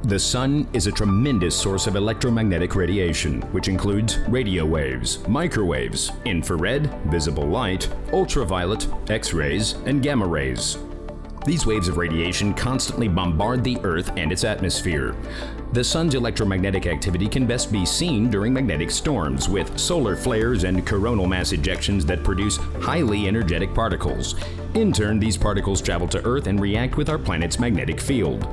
The sun is a tremendous source of electromagnetic radiation, which includes radio waves, microwaves, infrared, visible light, ultraviolet, X-rays, and gamma rays. These waves of radiation constantly bombard the Earth and its atmosphere. The sun's electromagnetic activity can best be seen during magnetic storms, with solar flares and coronal mass ejections that produce highly energetic particles. In turn, these particles travel to Earth and react with our planet's magnetic field.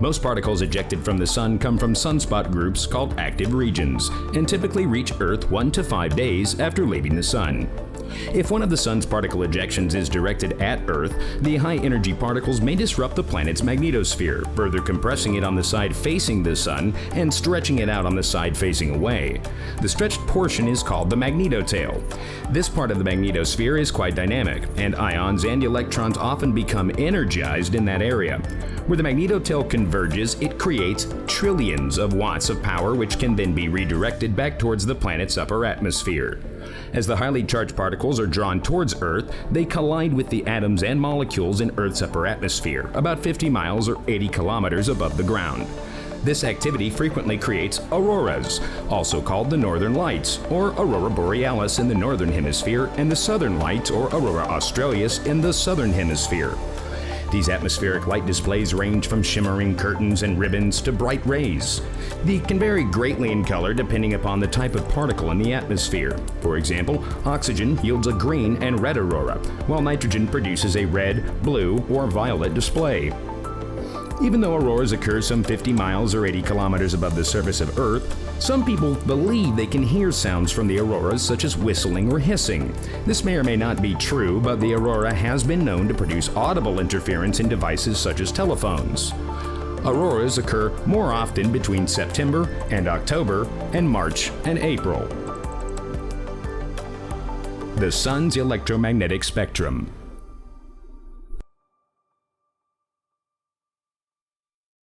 Most particles ejected from the sun come from sunspot groups called active regions, and typically reach Earth 1 to 5 days after leaving the sun. If one of the sun's particle ejections is directed at Earth, the high-energy particles may disrupt the planet's magnetosphere, further compressing it on the side facing the sun and stretching it out on the side facing away. The stretched portion is called the magnetotail. This part of the magnetosphere is quite dynamic, and ions and electrons often become energized in that area. Where the magnetotail converges, it creates trillions of watts of power, which can then be redirected back towards the planet's upper atmosphere. As the highly charged particles are drawn towards Earth, they collide with the atoms and molecules in Earth's upper atmosphere, about 50 miles or 80 kilometers above the ground. This activity frequently creates auroras, also called the northern lights, or aurora borealis in the northern hemisphere, and the southern lights, or aurora australis, in the southern hemisphere. These atmospheric light displays range from shimmering curtains and ribbons to bright rays. They can vary greatly in color depending upon the type of particle in the atmosphere. For example, oxygen yields a green and red aurora, while nitrogen produces a red, blue, or violet display. Even though auroras occur some 50 miles or 80 kilometers above the surface of Earth, some people believe they can hear sounds from the auroras, such as whistling or hissing. This may or may not be true, but the aurora has been known to produce audible interference in devices such as telephones. Auroras occur more often between September and October, and March and April. The sun's electromagnetic spectrum.